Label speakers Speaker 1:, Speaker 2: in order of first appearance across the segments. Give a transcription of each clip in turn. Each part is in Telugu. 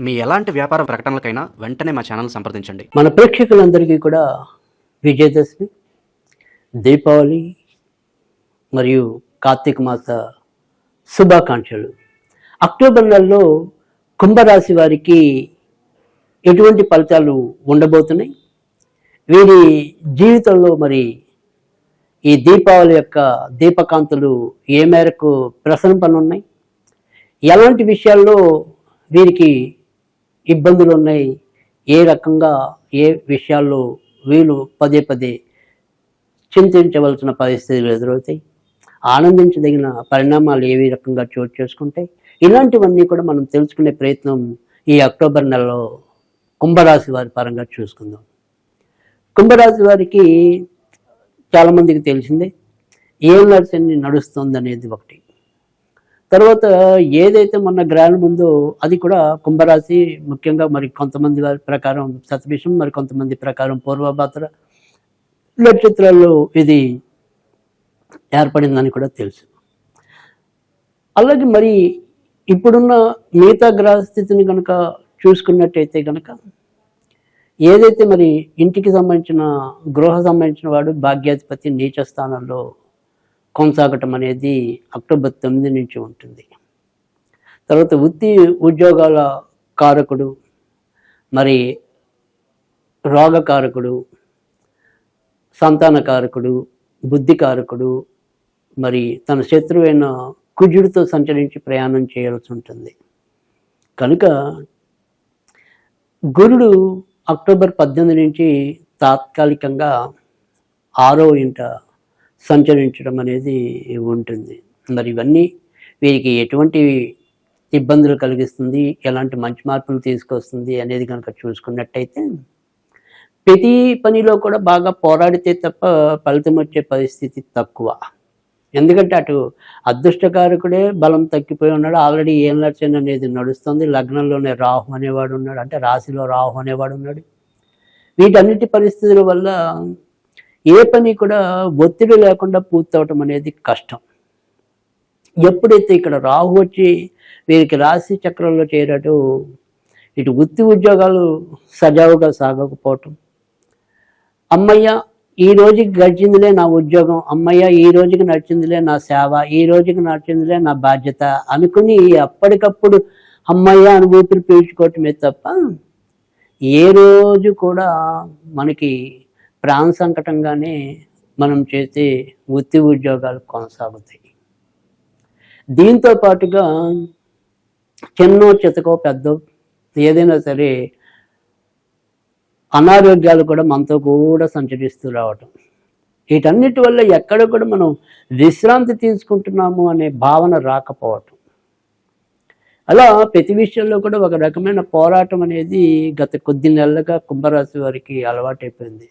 Speaker 1: మీ ఎలాంటి వ్యాపార ప్రకటనలకైనా వెంటనే మా ఛానల్ సంప్రదించండి.
Speaker 2: మన ప్రేక్షకులందరికీ కూడా విజయదశమి, దీపావళి మరియు కార్తీక మాస శుభాకాంక్షలు. అక్టోబర్ నెలలో కుంభరాశి వారికి ఎటువంటి ఫలితాలు ఉండబోతున్నాయి, వీరి జీవితంలో మరి ఈ దీపావళి యొక్క దీపకాంతులు ఏ మేరకు ప్రసరింపనున్నాయి, ఎలాంటి విషయాల్లో వీరికి ఇబ్బందులు ఉన్నాయి, ఏ రకంగా ఏ విషయాల్లో వీళ్ళు పదే పదే చింతించవలసిన పరిస్థితులు ఎదురవుతాయి, ఆనందించదగిన పరిణామాలు ఏవి రకంగా చోటు చేసుకుంటాయి, ఇలాంటివన్నీ కూడా మనం తెలుసుకునే ప్రయత్నం ఈ అక్టోబర్ నెలలో కుంభరాశి వారి పరంగా చూసుకుందాం. కుంభరాశి వారికి చాలామందికి తెలిసిందే ఏళ్ళ శని నడుస్తుంది అనేది ఒకటి. తర్వాత ఏదైతే మొన్న గ్రహణం ఉందో అది కూడా కుంభరాశి, ముఖ్యంగా మరి కొంతమంది వారి ప్రకారం శతభిషం, మరి కొంతమంది ప్రకారం పూర్వభాద్ర నక్షత్రాల్లో ఇది ఏర్పడిందని కూడా తెలుసు. అలాగే మరి ఇప్పుడున్న మిగతా గ్రహస్థితిని కనుక చూసుకున్నట్టయితే కనుక ఏదైతే మరి ఇంటికి సంబంధించిన గృహ సంబంధించిన వాడు భాగ్యాధిపతి నీచ స్థానంలో కొనసాగటం అనేది అక్టోబర్ 9 నుంచి ఉంటుంది. తర్వాత వృత్తి ఉద్యోగాల కారకుడు, మరి రోగకారకుడు, సంతానకారకుడు, బుద్ధికారకుడు, మరి తన శత్రువైన కుజుడితో సంచరించి ప్రయాణం చేయాల్సి ఉంటుంది. కనుక గురుడు అక్టోబర్ 18 నుంచి తాత్కాలికంగా 6వ ఇంట సంచరించడం అనేది ఉంటుంది. మరి ఇవన్నీ వీరికి ఎటువంటి ఇబ్బందులు కలిగిస్తుంది, ఎలాంటి మంచి మార్పులు తీసుకొస్తుంది అనేది కనుక చూసుకున్నట్టయితే ప్రతి పనిలో కూడా బాగా పోరాడితే తప్ప ఫలితం వచ్చే పరిస్థితి తక్కువ. ఎందుకంటే అటు అదృష్టకారకుడే బలం తగ్గిపోయి ఉన్నాడు, ఆల్రెడీ ఏం లక్షణం అనేది నడుస్తుంది, లగ్నంలోనే రాహు అనేవాడు ఉన్నాడు, అంటే రాశిలో రాహు అనేవాడు ఉన్నాడు. వీటన్నిటి పరిస్థితుల వల్ల ఏ పని కూడా ఒత్తిడి లేకుండా పూర్తవటం అనేది కష్టం. ఎప్పుడైతే ఇక్కడ రాహు వచ్చి వీరికి రాశి చక్రంలో చేరటం, ఇటు వృత్తి ఉద్యోగాలు సజావుగా సాగకపోవటం, అమ్మయ్య ఈ రోజుకి గడిచిందిలే నా ఉద్యోగం, అమ్మయ్య ఈ రోజుకి నడిచిందిలే నా సేవ, ఈ రోజుకి నడిచిందిలే నా బాధ్యత అనుకుని అప్పటికప్పుడు అమ్మయ్య అని ఊపిరి పీల్చుకోవటమే తప్ప ఏ రోజు కూడా మనకి ప్రాణ సంకటంగానే మనం చేసే వృత్తి ఉద్యోగాలు కొనసాగుతాయి. దీంతో పాటుగా చిన్నో చితకో పెద్ద ఏదైనా సరే అనారోగ్యాలు కూడా మనతో కూడా సంచరిస్తూ రావటం, వీటన్నిటి వల్ల ఎక్కడ కూడా మనం విశ్రాంతి తీసుకుంటున్నాము అనే భావన రాకపోవటం, అలా ప్రతి విషయంలో కూడా ఒక రకమైన పోరాటం అనేది గత కొద్ది నెలలుగా కుంభరాశి వారికి అలవాటైపోయింది.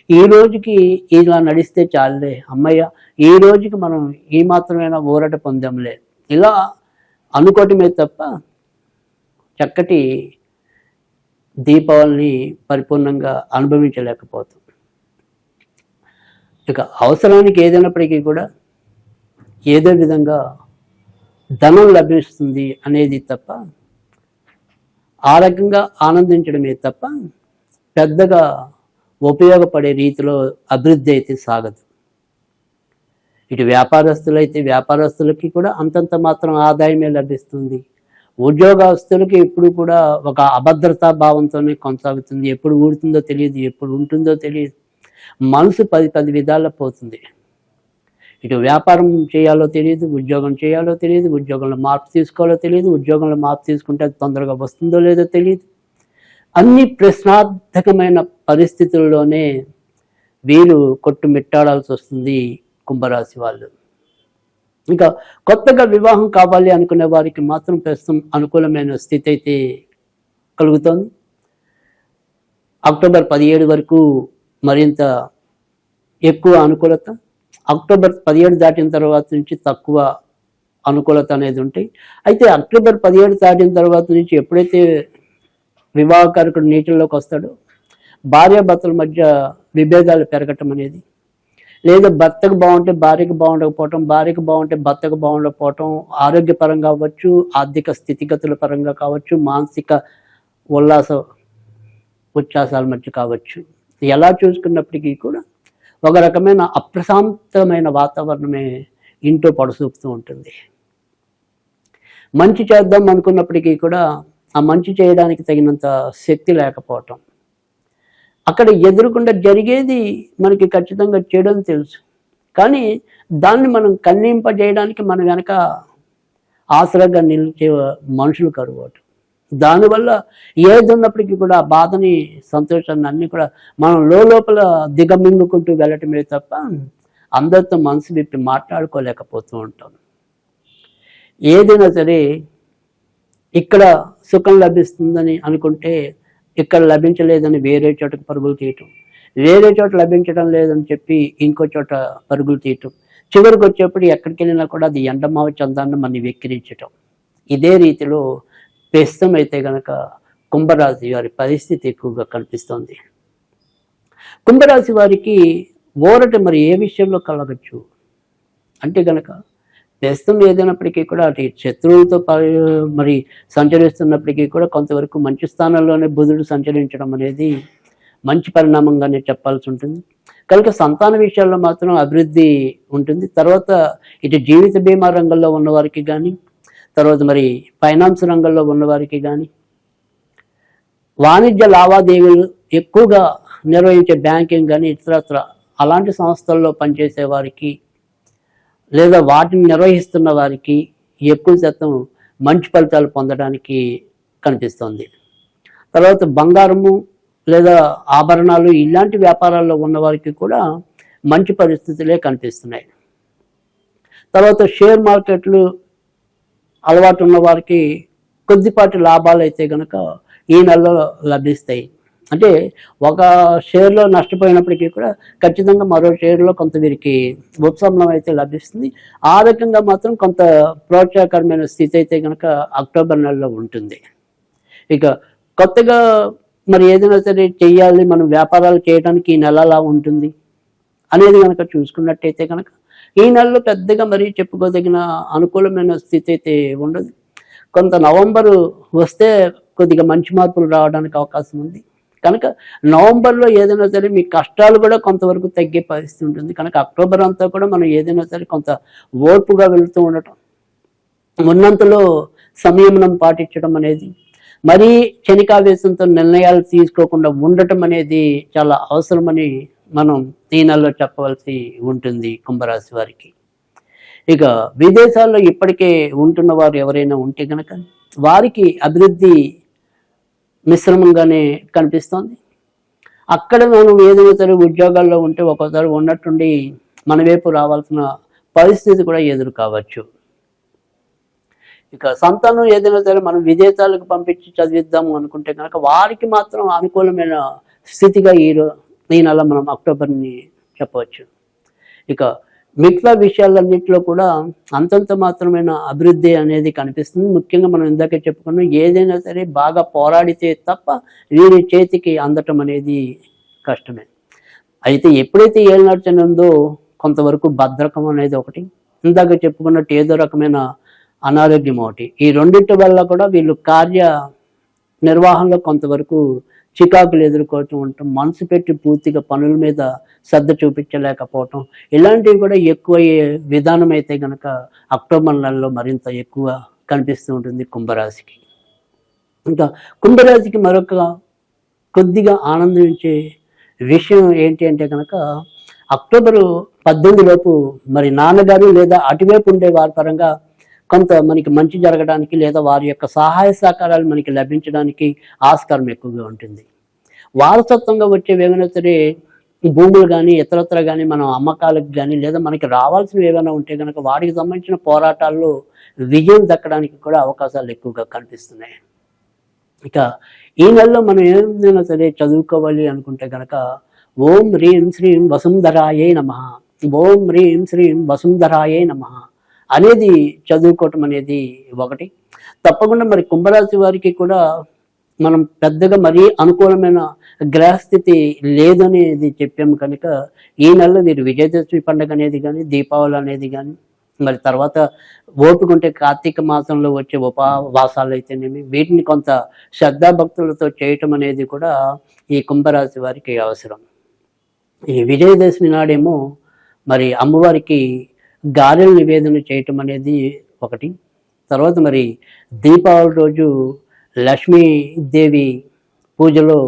Speaker 2: ఈ రోజుకి ఇలా నడిస్తే చాలే, అమ్మయ్య ఈ రోజుకి మనం ఈ మాత్రమైనా ఊరట పొందాంలే, ఇలా అనుకోవటమే తప్ప చక్కటి దీపావళిని పరిపూర్ణంగా అనుభవించలేకపోతాం. ఇక అవసరానికి ఏదైనప్పటికీ కూడా ఏదో విధంగా ధనం లభిస్తుంది అనేది తప్ప, ఆ రకంగా ఆనందించడమే తప్ప పెద్దగా ఉపయోగపడే రీతిలో అభివృద్ధి అయితే సాగదు. ఇటు వ్యాపారస్తులైతే వ్యాపారస్తులకి కూడా అంతంత మాత్రం ఆదాయమే లభిస్తుంది. ఉద్యోగస్తులకి ఎప్పుడు కూడా ఒక అభద్రతా భావంతోనే కొనసాగుతుంది. ఎప్పుడు ఊడుతుందో తెలియదు, ఎప్పుడు ఉంటుందో తెలియదు, మనసు 10 విధాల పోతుంది. ఇటు వ్యాపారం చేయాలో తెలియదు, ఉద్యోగం చేయాలో తెలియదు, ఉద్యోగంలో మార్పు తీసుకోవాలో తెలియదు, ఉద్యోగంలో మార్పు తీసుకుంటే అది తొందరగా వస్తుందో లేదో తెలియదు. అన్ని ప్రశ్నార్థకమైన పరిస్థితుల్లోనే వీరు కొట్టుమిట్టాడాల్సి వస్తుంది కుంభరాశి వాళ్ళు. ఇంకా కొత్తగా వివాహం కావాలి అనుకునే వారికి మాత్రం ప్రస్తుతం అనుకూలమైన స్థితి అయితే కలుగుతోంది. అక్టోబర్ 17 వరకు మరింత ఎక్కువ అనుకూలత, అక్టోబర్ 17 దాటిన తర్వాత నుంచి తక్కువ అనుకూలత అనేది ఉంటాయి. అయితే అక్టోబర్ 17 దాటిన తర్వాత నుంచి ఎప్పుడైతే వివాహకారకుడు నీటిల్లోకి వస్తాడో భార్యాభర్తల మధ్య విభేదాలు పెరగటం అనేది, లేదా భర్తకు బాగుంటే భార్యకు బాగుండకపోవటం, భార్యకు బాగుంటే భర్తకు బాగుండకపోవటం, ఆరోగ్యపరంగా కావచ్చు, ఆర్థిక స్థితిగతుల పరంగా కావచ్చు, మానసిక ఉల్లాస ఉచ్ఛ్వాసాల మధ్య కావచ్చు, ఎలా చూసుకున్నప్పటికీ కూడా ఒక రకమైన అప్రశాంతమైన వాతావరణమే ఇంట్లో పొడసూపుతూ ఉంటుంది. మంచి చేద్దాం అనుకున్నప్పటికీ కూడా ఆ మంచి చేయడానికి తగినంత శక్తి లేకపోవటం, అక్కడ ఎదురుకుండా జరిగేది మనకి ఖచ్చితంగా చెడని తెలుసు, కానీ దాన్ని మనం కన్నింపజేయడానికి మన వెనక ఆసరాగా నిలిచే మనుషులు కరువటం, దానివల్ల ఏది ఉన్నప్పటికీ కూడా ఆ బాధని సంతోషాన్ని అన్నీ కూడా మనం లోపల దిగమింగుకుంటూ వెళ్ళటమే తప్ప అందరితో మనసు విప్పి మాట్లాడుకోలేకపోతూ ఉంటాం. ఏదైనా సరే ఇక్కడ సుఖం లభిస్తుందని అనుకుంటే ఇక్కడ లభించలేదని వేరే చోటకు పరుగులు తీయటం, వేరే చోట లభించడం లేదని చెప్పి ఇంకో చోట పరుగులు తీయటం, చివరికి వచ్చేప్పుడు ఎక్కడికి వెళ్ళినా కూడా అది ఎండమావ చందాన్ని మనం వెక్కిరించటం. ఇదే రీతిలో ప్రస్తుతం అయితే గనక కుంభరాశి వారి పరిస్థితి ఎక్కువగా కనిపిస్తోంది. కుంభరాశి వారికి ఊరట మరి ఏ విషయంలో కలగచ్చు అంటే గనక ప్రస్తుతం ఏదైనప్పటికీ కూడా అటు శత్రువులతో మరి సంచరిస్తున్నప్పటికీ కూడా కొంతవరకు మంచి స్థానంలోనే బుధుడు సంచరించడం అనేది మంచి పరిణామంగానే చెప్పాల్సి ఉంటుంది. కనుక సంతాన విషయాల్లో మాత్రం అభివృద్ధి ఉంటుంది. తర్వాత ఇటు జీవిత బీమా రంగంలో ఉన్నవారికి కానీ, తర్వాత మరి ఫైనాన్స్ రంగంలో ఉన్నవారికి కానీ, వాణిజ్య లావాదేవీలు ఎక్కువగా నిర్వహించే బ్యాంకింగ్ కానీ ఇతరత్ర అలాంటి సంస్థల్లో పనిచేసే వారికి లేదా వాటిని నిర్వహిస్తున్న వారికి ఎక్కువ శాతం మంచి ఫలితాలు పొందడానికి కనిపిస్తుంది. తర్వాత బంగారము లేదా ఆభరణాలు ఇలాంటి వ్యాపారాల్లో ఉన్న వారికి కూడా మంచి పరిస్థితులే కనిపిస్తున్నాయి. తర్వాత షేర్ మార్కెట్లు అలవాటు ఉన్న వారికి కొద్దిపాటి లాభాలు అయితే కనుక ఈ నెలలో లభిస్తాయి. అంటే ఒక షేర్లో నష్టపోయినప్పటికీ కూడా ఖచ్చితంగా మరో షేర్లో కొంత వీరికి ఉపశమనం అయితే లభిస్తుంది. ఆ రకంగా మాత్రం కొంత ప్రోత్సాహకరమైన స్థితి అయితే కనుక అక్టోబర్ నెలలో ఉంటుంది. ఇక కొత్తగా మరి ఏదైనా సరే చెయ్యాలి, మనం వ్యాపారాలు చేయడానికి ఈ నెల అలా ఉంటుంది అనేది కనుక చూసుకున్నట్టయితే కనుక ఈ నెలలో పెద్దగా మరి చెప్పుకోదగిన అనుకూలమైన స్థితి అయితే ఉండదు. కొంత నవంబరు వస్తే కొద్దిగా మంచి మార్పులు రావడానికి అవకాశం ఉంది. కనుక నవంబర్లో ఏదైనా సరే మీ కష్టాలు కూడా కొంతవరకు తగ్గే పరిస్థితి ఉంటుంది. కనుక అక్టోబర్ అంతా కూడా మనం ఏదైనా సరే కొంత ఓర్పుగా వెళుతూ ఉండటం, ఉన్నంతలో సంయమనం పాటించడం అనేది, మరీ క్షణికావేశంతో నిర్ణయాలు తీసుకోకుండా ఉండటం అనేది చాలా అవసరమని మనం ఈ నెలలో చెప్పవలసి ఉంటుంది కుంభరాశి వారికి. ఇక విదేశాల్లో ఇప్పటికే ఉంటున్న వారు ఎవరైనా ఉంటే కనుక వారికి అభివృద్ధి మిశ్రమంగానే కనిపిస్తోంది. అక్కడ మనం ఏదైనా సరే ఉద్యోగాల్లో ఉంటే ఒక్కోసారి ఉన్నట్టుండి మన వైపు రావాల్సిన పరిస్థితి కూడా ఎదురు కావచ్చు. ఇక సంతానం ఏదైనా సరే మనం విదేశాలకు పంపించి చదివిద్దాము అనుకుంటే కనుక వారికి మాత్రం అనుకూలమైన స్థితిగా ఈ నెల మనం అక్టోబర్ని చెప్పవచ్చు. ఇక మిగతా విషయాలన్నింటిలో కూడా అంతంత మాత్రమైన అభివృద్ధి అనేది కనిపిస్తుంది. ముఖ్యంగా మనం ఇందాకే చెప్పుకున్నాం, ఏదైనా సరే బాగా పోరాడితే తప్ప వీరి చేతికి అందటం అనేది కష్టమే. అయితే ఎప్పుడైతే ఏలినాటి శని ఉందో కొంతవరకు భద్రకం అనేది ఒకటి, ఇందాక చెప్పుకున్నట్టు ఏదో రకమైన అనారోగ్యం ఒకటి, ఈ రెండింటి వల్ల కూడా వీళ్ళు కార్య నిర్వహణలో కొంతవరకు చికాకులు ఎదుర్కోవటం ఉండటం, మనసు పెట్టి పూర్తిగా పనుల మీద శ్రద్ధ చూపించలేకపోవటం, ఇలాంటివి కూడా ఎక్కువయ్యే విధానం అయితే కనుక అక్టోబర్ నెలలో మరింత ఎక్కువ కనిపిస్తూ ఉంటుంది కుంభరాశికి. ఇంకా కుంభరాశికి మరొక కొద్దిగా ఆనందించే విషయం ఏంటి అంటే కనుక అక్టోబరు 18 లోపు మరి నాన్నగారు లేదా అటువైపు ఉండే వారి పరంగా కొంత మనకి మంచి జరగడానికి లేదా వారి యొక్క సహాయ సహకారాలు మనకి లభించడానికి ఆస్కారం ఎక్కువగా ఉంటుంది. వారసత్వంగా వచ్చేవి ఏమైనా సరే భూములు కానీ ఇతరత్ర కానీ మనం అమ్మకాలకు కానీ లేదా మనకి రావాల్సినవి ఏమైనా ఉంటే కనుక వాటికి సంబంధించిన పోరాటాల్లో విజయం దక్కడానికి కూడా అవకాశాలు ఎక్కువగా కనిపిస్తున్నాయి. ఇక ఈ నెలలో మనం ఏమైనా సరే చదువుకోవాలి అనుకుంటే కనుక ఓం హ్రీం శ్రీం వసుంధరాయే నమః, ఓం హ్రీం శ్రీం వసుంధరాయే నమః అనేది చదువుకోవటం అనేది ఒకటి. తప్పకుండా మరి కుంభరాశి వారికి కూడా మనం పెద్దగా మరీ అనుకూలమైన గ్రహస్థితి లేదనేది చెప్పాము కనుక ఈ నెలలో మీరు విజయదశమి పండుగ అనేది కానీ దీపావళి అనేది కానీ మరి తర్వాత ఓపిక ఉంటే కార్తీక మాసంలో వచ్చే ఉపవాసాలు అయితేనేమి వీటిని కొంత శ్రద్ధాభక్తులతో చేయటం అనేది కూడా ఈ కుంభరాశి వారికి అవసరం. ఈ విజయదశమి నాడేమో మరి అమ్మవారికి గారెలు నివేదన చేయటం అనేది ఒకటి. తర్వాత మరి దీపావళి రోజు లక్ష్మీదేవి పూజలో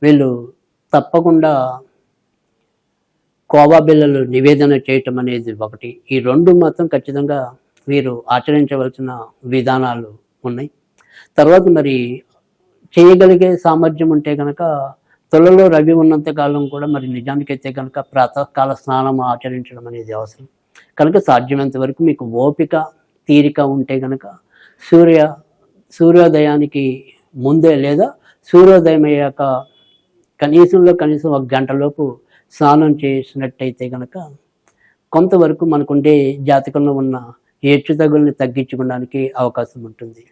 Speaker 2: వీళ్ళు తప్పకుండా కోవా బిళ్ళలు నివేదన చేయటం అనేది ఒకటి. ఈ రెండు మాత్రం ఖచ్చితంగా వీరు ఆచరించవలసిన విధానాలు ఉన్నాయి. తర్వాత మరి చేయగలిగే సామర్థ్యం ఉంటే కనుక తులలో రవి ఉన్నంత కాలం కూడా మరి నిజానికైతే కనుక ప్రాతకాల స్నానం ఆచరించడం అనేది అవసరం. కనుక సాధ్యమైనంత వరకు మీకు ఓపిక తీరిక ఉంటే కనుక సూర్యోదయానికి ముందే లేదా సూర్యోదయం అయ్యాక కనీసం 1 గంటలోపు స్నానం చేసినట్టయితే కనుక కొంతవరకు మనకుండే జాతకంలో ఉన్న హెచ్చుతగుల్ని తగ్గించుకోవడానికి అవకాశం ఉంటుంది.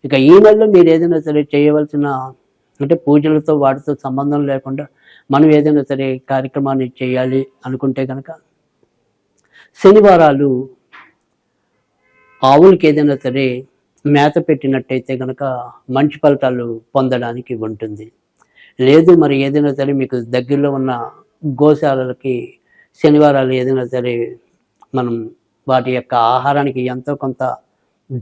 Speaker 2: ఇక ఈ నెలలో మీరు ఏదైనా సరే చేయవలసిన అంటే పూజలతో వాటితో సంబంధం లేకుండా మనం ఏదైనా సరే కార్యక్రమాన్ని చేయాలి అనుకుంటే కనుక శనివారాలు ఆవులకి ఏదైనా సరే మేత పెట్టినట్టయితే కనుక మంచి ఫలితాలు పొందడానికి ఉంటుంది. లేదు మరి ఏదైనా సరే మీకు దగ్గరలో ఉన్న గోశాలలకి శనివారాలు ఏదైనా సరే మనం వాటి యొక్క ఆహారానికి ఎంతో కొంత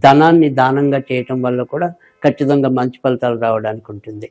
Speaker 2: ధనాన్ని దానంగా చేయటం వల్ల కూడా ఖచ్చితంగా మంచి ఫలితాలు రావడానికి ఉంటుంది.